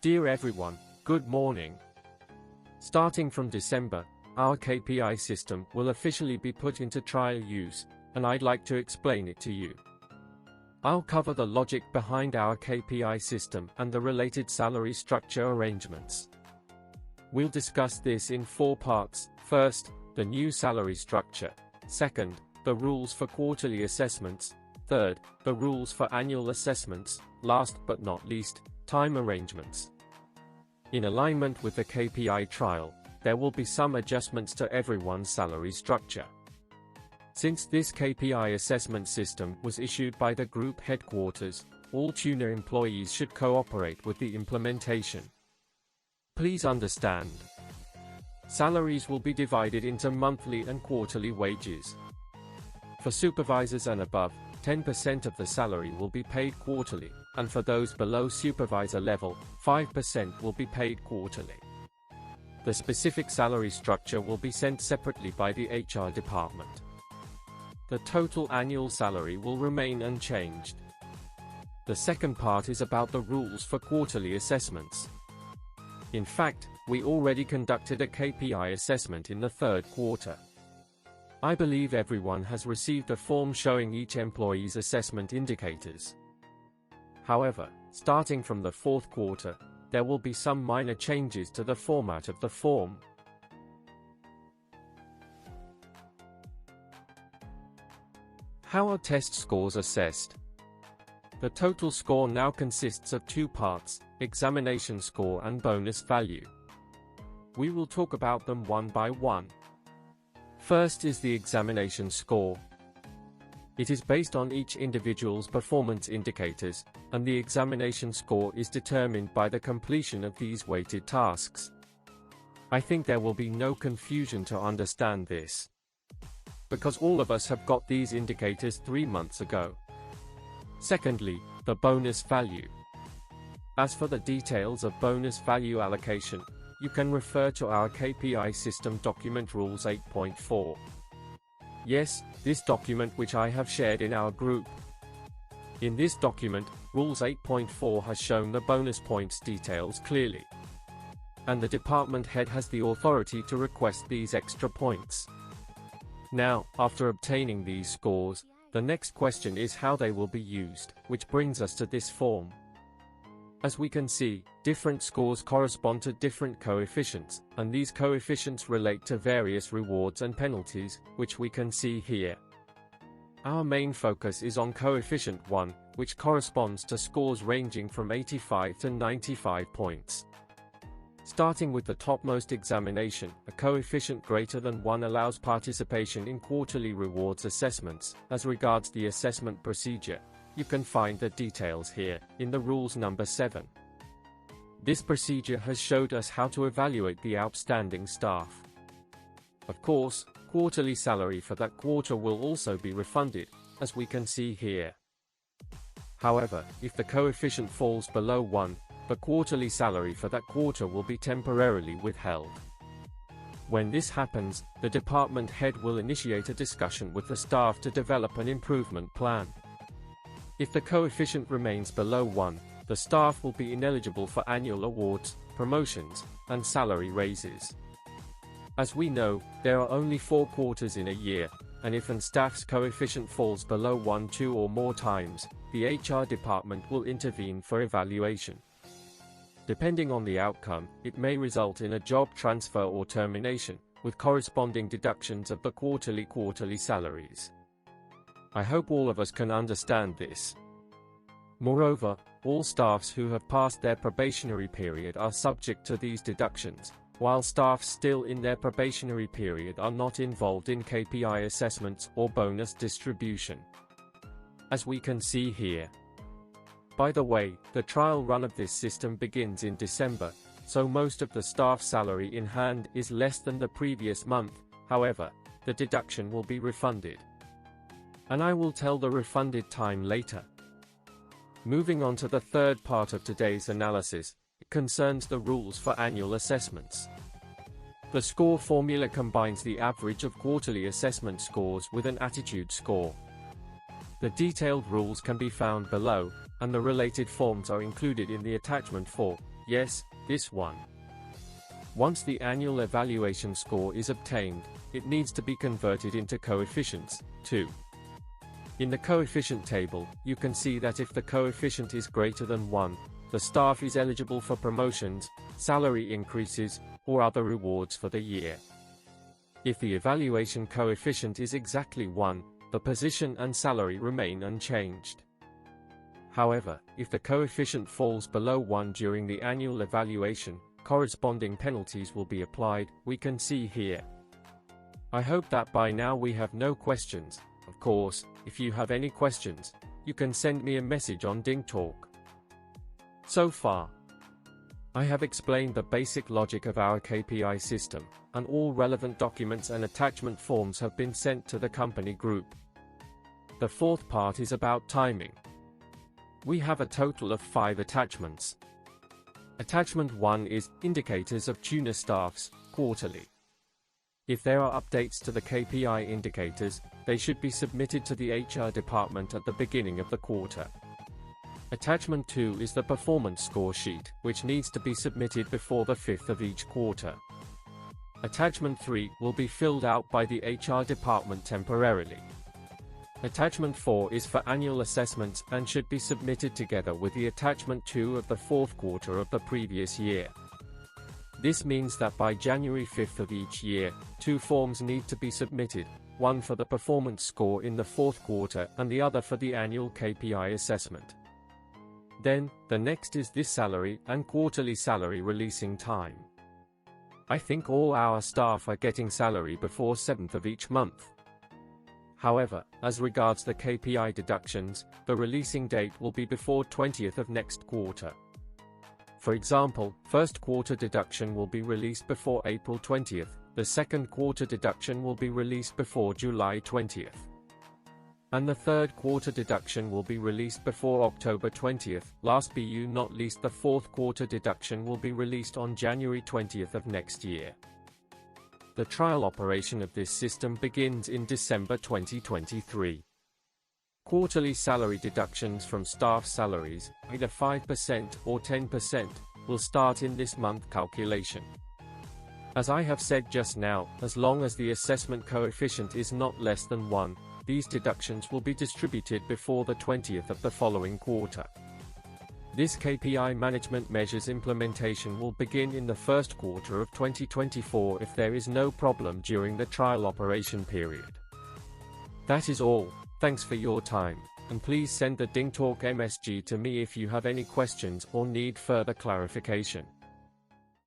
Dear everyone, good morning. Starting from December, our KPI system will officially be put into trial use, and I'd like to explain it to you. I'll cover the logic behind our KPI system and the related salary structure arrangements. We'll discuss this in 4 parts. First, the new salary structure. Second, the rules for quarterly assessments. Third, the rules for annual assessments. Last but not least, time arrangements. In alignment with the KPI trial, there will be some adjustments to everyone's salary structure. Since this KPI assessment system was issued by the group headquarters, all TUNA employees should cooperate with the implementation. Please understand. Salaries will be divided into monthly and quarterly wages. For supervisors and above, 10% of the salary will be paid quarterly, and for those below supervisor level, 5% will be paid quarterly. The specific salary structure will be sent separately by the HR department. The total annual salary will remain unchanged. The second part is about the rules for quarterly assessments. In fact, we already conducted a KPI assessment in the 3rd quarter. I believe everyone has received a form showing each employee's assessment indicators. However, starting from the 4th quarter, there will be some minor changes to the format of the form. How are test scores assessed? The total score now consists of 2 parts, examination score and bonus value. We will talk about them one by one. First is the examination score. It is based on each individual's performance indicators, and the examination score is determined by the completion of these weighted tasks. I think there will be no confusion to understand this, because all of us have got these indicators 3 months ago. Secondly, the bonus value. As for the details of bonus value allocation, you can refer to our KPI system document Rules 8.4. Yes, this document which I have shared in our group. In this document, Rules 8.4 has shown the bonus points details clearly. And the department head has the authority to request these extra points. Now, after obtaining these scores, the next question is how they will be used, which brings us to this form. As we can see, different scores correspond to different coefficients, and these coefficients relate to various rewards and penalties, which we can see here. Our main focus is on coefficient 1, which corresponds to scores ranging from 85 to 95 points. Starting with the topmost examination, a coefficient greater than 1 allows participation in quarterly rewards assessments. As regards the assessment procedure, you can find the details here, in the rules number 7. This procedure has showed us how to evaluate the outstanding staff. Of course, quarterly salary for that quarter will also be refunded, as we can see here. However, if the coefficient falls below 1, the quarterly salary for that quarter will be temporarily withheld. When this happens, the department head will initiate a discussion with the staff to develop an improvement plan. If the coefficient remains below 1, the staff will be ineligible for annual awards, promotions, and salary raises. As we know, there are only 4 quarters in a year, and if an staff's coefficient falls below 1 2 or more times, the HR department will intervene for evaluation. Depending on the outcome, it may result in a job transfer or termination, with corresponding deductions of the quarterly salaries. I hope all of us can understand this. Moreover, all staffs who have passed their probationary period are subject to these deductions, while staff still in their probationary period are not involved in KPI assessments or bonus distribution. As we can see here. By the way, the trial run of this system begins in December, so most of the staff salary in hand is less than the previous month. However, the deduction will be refunded. And I will tell the refunded time later. Moving on to the 3rd part of today's analysis, it concerns the rules for annual assessments. The score formula combines the average of quarterly assessment scores with an attitude score. The detailed rules can be found below, and the related forms are included in the attachment 4, Yes, this one. Once the annual evaluation score is obtained, it needs to be converted into coefficients, too. In the coefficient table, you can see that if the coefficient is greater than 1, the staff is eligible for promotions, salary increases, or other rewards for the year. If the evaluation coefficient is exactly 1, the position and salary remain unchanged. However, if the coefficient falls below 1 during the annual evaluation, corresponding penalties will be applied, we can see here. I hope that by now we have no questions. Of course, if you have any questions, you can send me a message on DingTalk. So far, I have explained the basic logic of our KPI system, and all relevant documents and attachment forms have been sent to the company group. The fourth part is about timing. We have a total of 5 attachments. Attachment 1 is Indicators of TUNA Staffs, Quarterly. If there are updates to the KPI indicators, they should be submitted to the HR department at the beginning of the quarter. Attachment 2 is the Performance Score Sheet, which needs to be submitted before the 5th of each quarter. Attachment 3 will be filled out by the HR department temporarily. Attachment 4 is for annual assessments and should be submitted together with the Attachment 2 of the 4th quarter of the previous year. This means that by January 5th of each year, 2 forms need to be submitted, one for the performance score in the 4th quarter and the other for the annual KPI assessment. Then, the next is this salary and quarterly salary releasing time. I think all our staff are getting salary before 7th of each month. However, as regards the KPI deductions, the releasing date will be before 20th of next quarter. For example, first quarter deduction will be released before April 20th, the second quarter deduction will be released before July 20th. And the third quarter deduction will be released before October 20th, last but not least the fourth quarter deduction will be released on January 20th of next year. The trial operation of this system begins in December 2023. Quarterly salary deductions from staff salaries, either 5% or 10%, will start in this month calculation. As I have said just now, as long as the assessment coefficient is not less than 1, these deductions will be distributed before the 20th of the following quarter. This KPI management measures implementation will begin in the first quarter of 2024 if there is no problem during the trial operation period. That is all. Thanks for your time, and please send the DingTalk MSG to me if you have any questions or need further clarification.